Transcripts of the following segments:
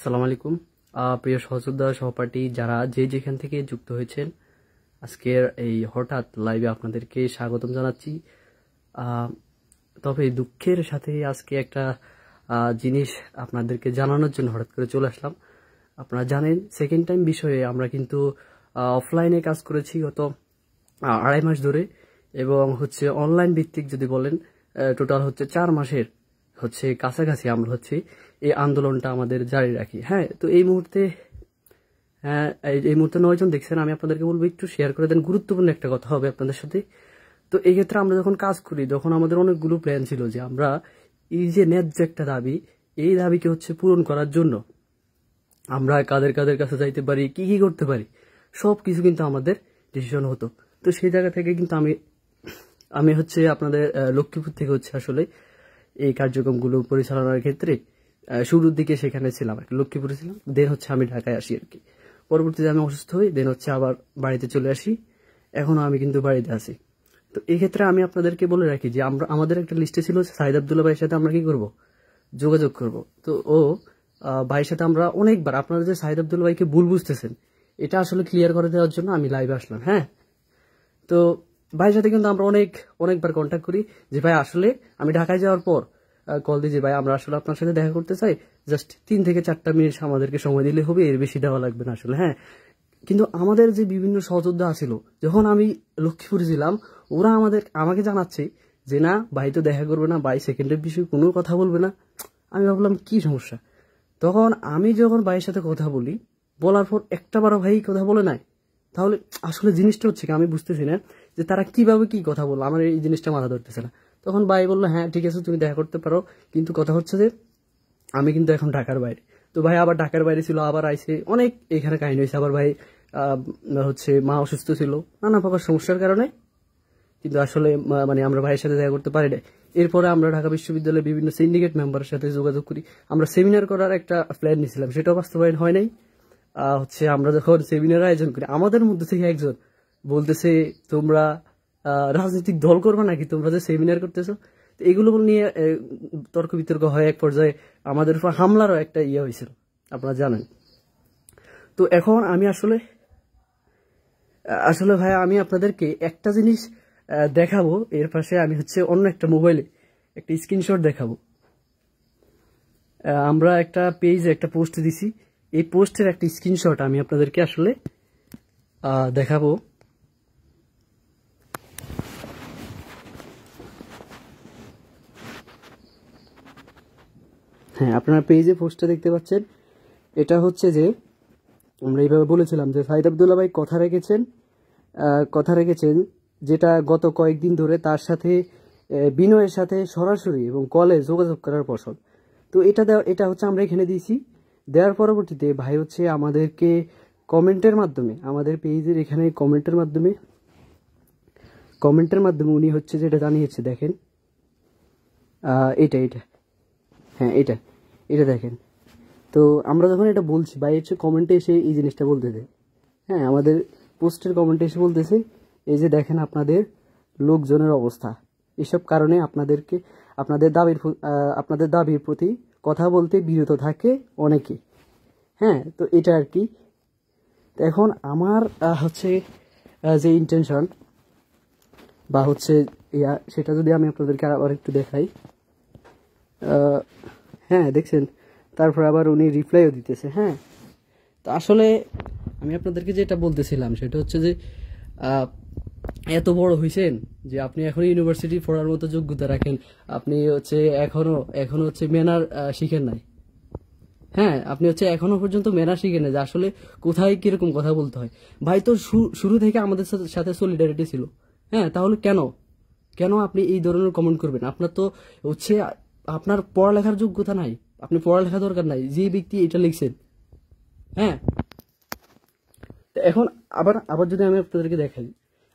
আসসালামু আলাইকুম। প্রিয় সহযোদ্ধা সহপাঠী যারা যেখান থেকে যুক্ত হয়েছেন আজকের এই হঠাৎ লাইভে আপনাদেরকে স্বাগতম জানাচ্ছি। তবে দুঃখের সাথে আজকে একটা জিনিস আপনাদেরকে জানানোর জন্য হঠাৎ করে চলে আসলাম। আপনারা জানেন সেকেন্ড টাইম বিষয়ে আমরা কিন্তু অফলাইনে কাজ করেছি গত 2.5 মাস ধরে, এবং অনলাইন ভিত্তিক যদি বলেন টোটাল 4 মাসের কাছাকাছি আমরা এই আন্দোলনটা আমাদের জারি রাখি। হ্যাঁ, তো এই মুহূর্তে 9 জন দেখছেন। আমি আপনাদেরকে বলবো একটু শেয়ার করে দেন, গুরুত্বপূর্ণ একটা কথা হবে আপনাদের সাথে। তো এই ক্ষেত্রে আমরা যখন কাজ করি তখন আমাদের অনেকগুলো প্ল্যান ছিল যে আমরা এই যে ন্যায্য একটা দাবি, এই দাবিকে পূরণ করার জন্য আমরা কাদের কাদের কাছে যাইতে পারি, কি কি করতে পারি, সব কিছু কিন্তু আমাদের ডিসিশন হতো। তো সেই জায়গা থেকে কিন্তু আমি আপনাদের লক্ষ্মীপুর থেকে আসলে এই কার্যক্রমগুলো পরিচালনার ক্ষেত্রে শুরুর দিকে সেখানে ছিলাম, লক্ষ্মীপুরে ছিলাম। দেন আমি ঢাকায় আসি আর কি। পরবর্তীতে আমি অসুস্থ হই, দেন আবার বাড়িতে চলে আসি। এখনো আমি কিন্তু বাড়িতে আছি। তো এই ক্ষেত্রে আমি আপনাদেরকে বলে রাখি যে আমাদের একটা লিস্টে ছিল সাইদ আব্দুল্লাহ ভাইয়ের সাথে আমরা কি করব, যোগাযোগ করব। তো ভাইয়ের সাথে আমরা অনেকবার, আপনারা যে সাইদ আব্দুল্লাহ ভাইকে ভুল বুঝতেছেন এটা আসলে ক্লিয়ার করে দেওয়ার জন্য আমি লাইভে আসলাম। হ্যাঁ, তো ভাইয়ের সাথে কিন্তু আমরা অনেকবার কন্ট্যাক্ট করি যে ভাই আসলে আমি ঢাকায় যাওয়ার পর কল দিই যে ভাই আমরা আসলে আপনার সাথে দেখা করতে চাই, জাস্ট 3 থেকে 4টা মিনিট আমাদেরকে সময় দিলে হবে, এর বেশি দেওয়া লাগবে না আসলে। হ্যাঁ, কিন্তু আমাদের যে বিভিন্ন সহযোদ্ধা আছিল, যখন আমি লক্ষ্মীপুরে ছিলাম, ওরা আমাকে জানাচ্ছে যে না ভাই তো দেখা করবে না, ভাই সেকেন্ডের বিষয়ে কোনো কথা বলবে না। আমি ভাবলাম কি সমস্যা। তখন আমি যখন ভাইয়ের সাথে কথা বলি, বলার পর একটা বারো ভাই কথা বলে নাই। তাহলে আসলে জিনিসটা কি আমি বুঝতেছি না যে তারা কিভাবে কি কথা বললো, আমার এই জিনিসটা মাথা ধরতেছে না। তখন ভাই বললো হ্যাঁ ঠিক আছে তুমি দেখা করতে পারো, কিন্তু কথা যে আমি কিন্তু এখন ঢাকার বাইরে। তো ভাই আবার ঢাকার বাইরে ছিল, আবার আইসে অনেক এখানে কাহিনী হয়েছে। আবার ভাই মা অসুস্থ ছিল, নানা প্রকার সমস্যার কারণে কিন্তু আসলে আমরা ভাইয়ের সাথে দেখা করতে পারি না। এরপরে আমরা ঢাকা বিশ্ববিদ্যালয়ের বিভিন্ন সিন্ডিকেট মেম্বারের সাথে যোগাযোগ করি। আমরা সেমিনার করার একটা প্ল্যান নিয়েছিলাম, সেটাও বাস্তবায়ন হয় নাই। আমরা যখন সেমিনার আয়োজন করি, আমাদের মধ্যে থেকে একজন বলতেছে তোমরা রাজনৈতিক দল করবে নাকি, তোমরা যে সেমিনার করতেছো। তো এগুলো নিয়ে তর্ক বিতর্ক হয়, এক পর্যায়ে আমাদের উপর হামলারও একটা হয়েছিল, আপনারা জানেন। তো এখন আমি আসলে ভাই আমি আপনাদেরকে একটা জিনিস দেখাবো, এর পাশে আমি অন্য একটা মোবাইলে একটা স্ক্রিনশট দেখাবো। আমরা একটা পেজে একটা পোস্ট দিছি, এই পোস্টের একটা স্ক্রিনশট আমি আপনাদেরকে আসলে দেখাবো। হ্যাঁ, আপনারা পেজে পোস্টটা দেখতে পাচ্ছেন। এটা যে আমরা এইভাবে বলেছিলাম যে সাইদ আব্দুল্লাহ ভাই কথা রেখেছেন যেটা গত কয়েকদিন ধরে তার সাথে বিনয়ের সাথে সরাসরি এবং কলে যোগাযোগ করার ফসল। তো এটা আমরা এখানে দিয়েছি। দেওয়ার পরবর্তীতে ভাই আমাদেরকে কমেন্টের মাধ্যমে, আমাদের পেজের এখানে কমেন্টের মাধ্যমে উনি যেটা জানিয়েছে, দেখেন এটা হ্যাঁ এটা দেখেন। তো আমরা যখন এটা বলছি, ভাই কমেন্টে এসে এই জিনিসটা বলতেছে। হ্যাঁ, আমাদের পোস্টের কমেন্টে এসে বলতেছে এই যে দেখেন আপনাদের লোকজনের অবস্থা, এসব কারণে আপনাদের দাবির প্রতি কথা বলতে বিরত থাকে অনেকে। হ্যাঁ, তো এটা আর কি। এখন আমার যে ইন্টেনশন বা সেটা যদি আমি আপনাদেরকে আবার একটু দেখাই। হ্যাঁ, দেখছেন, তারপর আবার উনি রিপ্লাইও দিতেছে। হ্যাঁ, তো আসলে আমি আপনাদেরকে যেটা বলতেছিলাম সেটা যে এত বড় হয়েছেন যে আপনি এখন ইউনিভার্সিটি পড়ার মতো যোগ্যতা রাখেন, আপনি এখনো ম্যানার শিখেন নাই। হ্যাঁ, আপনি এখনো পর্যন্ত ম্যানার শিখেন না যে আসলে কোথায় কিরকম কথা বলতে হয়। ভাই তো শুরু থেকে আমাদের সাথে সলিডারিটি ছিল। হ্যাঁ, তাহলে কেন আপনি এই ধরনের কমেন্ট করবেন? আপনার তো আপনার পড়ালেখার যোগ্যতা নাই, আপনি পড়ালেখা দরকার নাই, যে ব্যক্তি এটা লিখছেন। হ্যাঁ, এখন আবার যদি আমি আপনাদেরকে দেখাই,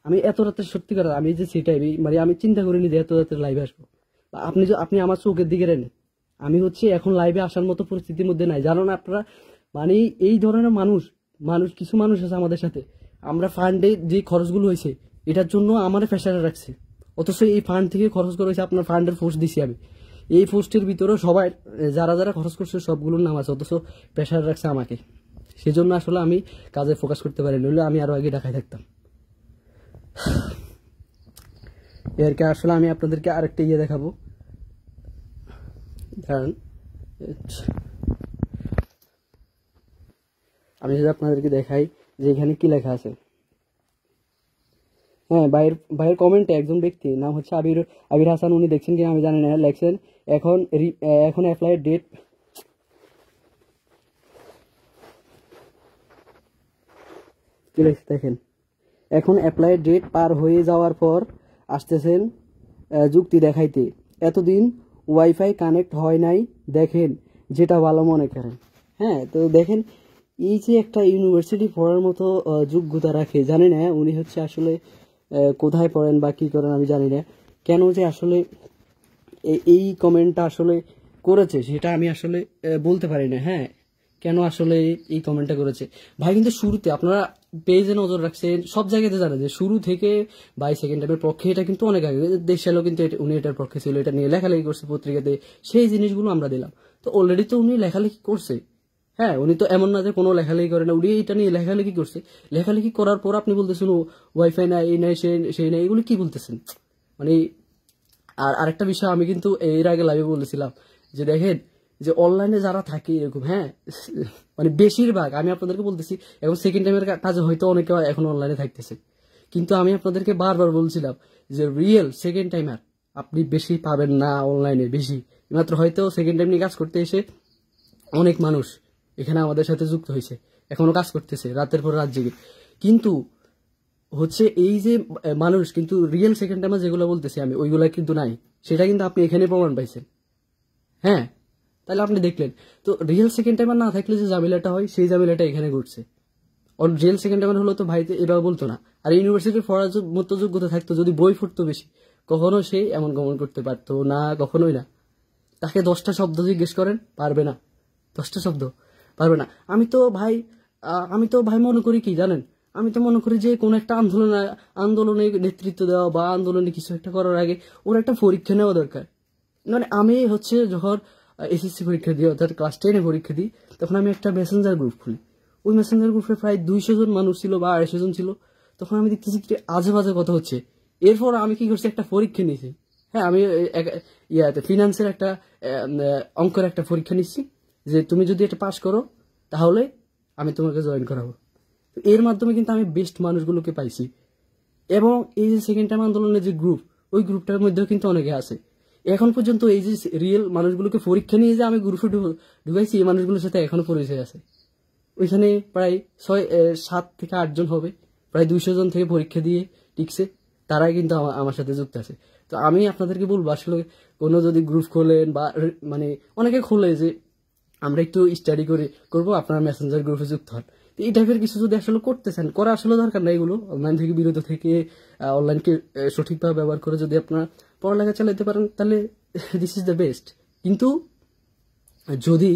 আমি এত রাতে সত্যি কথা আমি যে সেটাই আমি চিন্তা করিনি যে এত রাতে লাইভে আসবো। আপনি আমার চোখের দিকে রেন, আমি এখন লাইভে আসার মতো পরিস্থিতির মধ্যে নাই। জানো না আপনারা, এই ধরনের কিছু মানুষ আছে আমাদের সাথে। আমরা ফান্ডে যে খরচগুলো হয়েছে এটার জন্য আমার প্রেশারে রাখছে, অথচ এই ফান্ড থেকে খরচ করা হয়েছে, আপনার ফান্ডের ফোর্স দিছি আমি। এই পোস্টের ভিতরে সবাই যারা যারা খরচ করছে সবগুলোর নাম আছে, অথচ প্রেশার রাখছে আমাকে। সেজন্য আসলে আমি কাজে ফোকাস করতে পারি, নইলে আমি আরো আগে ঢাকায় থাকতাম। এরকে আসলে আমি আপনাদেরকে আরেকটা ইয়ে দেখাবো, কারণ আমি যদি আপনাদেরকে দেখাই যে এখানে কি লেখা আছে। হ্যাঁ, ভাইয়ের কমেন্টে একজন ব্যক্তি নাম হচ্ছে আবির হাসান, উনি দেখছেন কিনা আমি জানি না, লেখছেন এখন অ্যাপ্লাই ডেট কি লেখছে দেখেন, এখন অ্যাপ্লাই ডেট পার হয়ে যাওয়ার পর আসতেছেন যুক্তি দেখাইতে, এতদিন ওয়াইফাই কানেক্ট হয় নাই, দেখেন যেটা ভালো মনে করেন। হ্যাঁ, তো দেখেন এই যে একটা ইউনিভার্সিটি পড়ার মতো যোগ্যতা রাখে, জানি না উনি হচ্ছে আসলে কোথায় পড়েন বা কি করেন আমি জানি না, কেন যে আসলে এই কমেন্টটা আসলে করেছে সেটা আমি আসলে বলতে পারি না। হ্যাঁ, কেন আসলে এই কমেন্টটা করেছে ভাই, কিন্তু শুরুতে আপনারা পেজে নজর রাখছেন, সব জায়গাতে জানা যে শুরু থেকে বাই সেকেন্ড টাইমের পক্ষে, এটা কিন্তু অনেক আগে দেশালো কিন্তু উনি এটার পক্ষে ছিল, এটা নিয়ে লেখালেখি করছে পত্রিকাতে, সেই জিনিসগুলো আমরা দিলাম। তো অলরেডি তো উনি লেখালেখি করছে। হ্যাঁ, উনি তো এমন না যে কোনো লেখালেখি করে না, উনি এটা নিয়ে লেখালেখি করছে। লেখালেখি করার পর আপনি বলতেছেন ওয়াইফাই নাই, এই নাই, সেই নাই, এগুলো কি বলতেছেন মানে। আর আরেকটা বিষয় আমি কিন্তু এর আগে লাইভে বলেছিলাম যে দেখেন যে অনলাইনে যারা থাকে এরকম, হ্যাঁ মানে বেশিরভাগ আমি আপনাদেরকে বলতেছি, এখন সেকেন্ড টাইমের কাজে হয়তো অনেকে এখন অনলাইনে থাকতেছে, কিন্তু আমি আপনাদেরকে বারবার বলছিলাম যে রিয়েল সেকেন্ড টাইমার আপনি বেশি পাবেন না অনলাইনে, বেশি মাত্র হয়তো সেকেন্ড টাইম নিয়ে কাজ করতে এসে অনেক মানুষ এখানে আমাদের সাথে যুক্ত হয়েছে, এখনো কাজ করতেছে রাতের পর রাত জেগে, কিন্তু হচ্ছে এই যে মানুষ কিন্তু রিয়েল সেকেন্ড টাইমার যেগুলো বলতেছি আমি ওইগুলা কিন্তু নাই, সেটা কিন্তু আপনি এখানে প্রমাণ পাইছেন। হ্যাঁ, তাহলে আপনি দেখলেন তো রিয়েল সেকেন্ড টাইমার না থাকলে যে ঝামেলাটা হয় সেই ঝামেলাটা এখানে ঘটছে। রিয়েল সেকেন্ড টাইমার হলো তো ভাইতে এভাবে বলতো না, আর ইউনিভার্সিটির পড়ার মতো যোগ্যতা থাকতো যদি বই ফুটতো বেশি, কখনো সে এমন গমন করতে পারতো না, কখনোই না। তাকে 10টা শব্দ জিজ্ঞেস করেন, পারবে না, 10টা শব্দ পারবে না। আমি তো ভাই মনে করি কি জানেন, আমি তো মনে করি যে কোন একটা আন্দোলনে নেতৃত্ব দেওয়া বা আন্দোলনে কিছু একটা করার আগে ওর একটা পরীক্ষা নেওয়া দরকার। মানে আমি হচ্ছে যখন এসএসসি পরীক্ষা দিই, অর্থাৎ ক্লাস 10-এ পরীক্ষা দিই, তখন আমি একটা মেসেঞ্জার গ্রুপ খুলি। ওই মেসেঞ্জার গ্রুপে প্রায় 200 জন মানুষ ছিল বা 250 জন ছিল। তখন আমি দেখতেছি যে আজে বাজে কথা হচ্ছে। এরপর আমি কি করছি, একটা পরীক্ষা নিয়েছি। হ্যাঁ, আমি ফিনান্সের একটা অঙ্কের একটা পরীক্ষা নিচ্ছি, যে তুমি যদি এটা পাস করো তাহলে আমি তোমাকে জয়েন করাবো। তো এর মাধ্যমে কিন্তু আমি বেস্ট মানুষগুলোকে পাইছি। এবং এই যে সেকেন্ড টাইম আন্দোলনের যে গ্রুপ, ওই গ্রুপটার মধ্যেও কিন্তু অনেকে আছে। এখন পর্যন্ত এই যে রিয়েল মানুষগুলোকে পরীক্ষা নিয়ে যে আমি গ্রুপে ঢুকাইছি, এই মানুষগুলোর সাথে এখনো পরিচয় আছে। ওইখানে প্রায় 7 থেকে 8 জন হবে, প্রায় 200 জন থেকে পরীক্ষা দিয়ে টিকছে, তারাই কিন্তু আমার সাথে যুক্ত আছে। তো আমি আপনাদেরকে বলবো আসলে কোনো যদি গ্রুপ খোলেন বা মানে অনেকে খোলে যে আমরা একটু স্টাডি করবো, আপনার মেসেঞ্জার গ্রুপে যুক্ত হন। এই টাইপের কিছু যদি আসলে করতে চান, করা আসলে দরকার না এগুলো, অনলাইন থেকে বিরত থেকে অনলাইনকে সঠিকভাবে ব্যবহার করে যদি আপনারা পড়ালেখা চালাতে পারেন তাহলে দিস ইজ দ্য বেস্ট। কিন্তু যদি